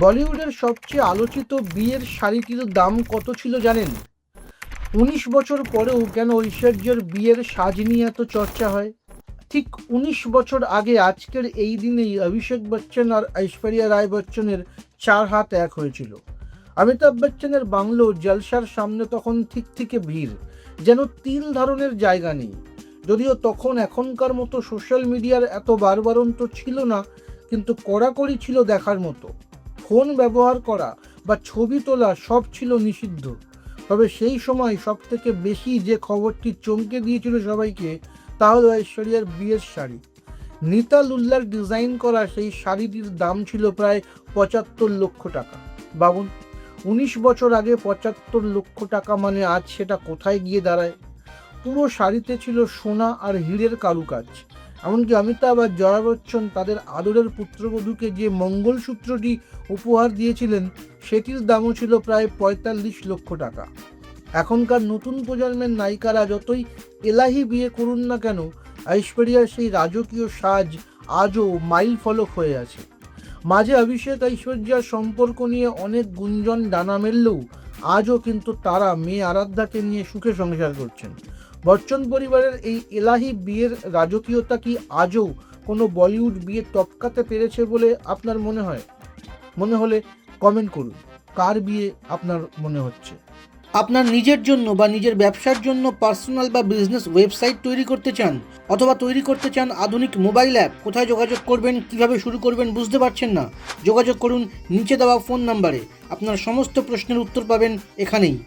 বলিউডের সবচেয়ে আলোচিত বিয়ের শাড়িটির দাম কত ছিল জানেন? ১৯ বছর পরেও কেন ঐশ্বর্যের বিয়ের সাজ নিয়ে এত চর্চা হয়? ঠিক ১৯ বছর আগে আজকের এই দিনেই অভিষেক বচ্চন আর ঐশ্বরিয়া রায় বচ্চনের ৪ হাত এক হয়েছিল। অমিতাভ বচ্চনের বাংলো জলসার সামনে তখন থেকে ভিড়, যেন তিল ধারণের জায়গা নেই। যদিও তখন এখনকার মতো সোশ্যাল মিডিয়ার এত বাড়বাড়ন্ত ছিল না, কিন্তু কড়াকড়ি ছিল দেখার মতো। ফোন ব্যবহার করা বা ছবি তোলা সব ছিল নিষিদ্ধ। তবে সেই সময় সব থেকে বেশি যে খবরটি চমকে দিয়েছিল সবাইকে, তা হলো ঐশ্বরিয়ার বিয়ের শাড়ি। নিতা লুল্লার ডিজাইন করা সেই শাড়িটির দাম ছিল প্রায় ৭৫ লক্ষ টাকা। ভাবুন, ১৯ বছর আগে ৭৫ লক্ষ টাকা, মানে আজ সেটা কোথায় গিয়ে দাঁড়ায়? পুরো শাড়িতে ছিল সোনা আর হীরের কারুকাজ। এমনকি অমিতাভ আর জয়া বচ্চন তাদের আদরের পুত্রবধূকে যে মঙ্গলসূত্রটি উপহার দিয়েছিলেন, সেটির দামও ছিল প্রায় ৪৫ লক্ষ টাকা। এখনকার নতুন প্রজন্মের নায়িকারা যতই এলাহি বিয়ে করুন না কেন, ঐশ্বরিয়ার সেই রাজকীয় সাজ আজও মাইল ফলক হয়ে আছে। মাঝে অভিষেক ঐশ্বর্যার সম্পর্ক নিয়ে অনেক গুঞ্জন ডানা মেললেও আজও কিন্তু তারা মেয়ে আরাধ্যাকে নিয়ে সুখে সংসার করছেন। বচ্চন পরিবারের এই এলাহি বিয়ের রাজকীয়তা কি আজও কোনো বলিউড বিয়ে টপকাতে পেরেছে বলে আপনার মনে হয়? মনে হলে কমেন্ট করুন, কার বিয়ে আপনার মনে হচ্ছে। আপনার নিজের জন্য বা নিজের ব্যবসার জন্য পার্সোনাল বা বিজনেস ওয়েবসাইট তৈরি করতে চান, অথবা তৈরি করতে চান আধুনিক মোবাইল অ্যাপ, কোথায় যোগাযোগ করবেন, কিভাবে শুরু করবেন বুঝতে পারছেন না? যোগাযোগ করুন নিচে দেওয়া ফোন নাম্বারে। আপনার সমস্ত প্রশ্নের উত্তর পাবেন এখানেই।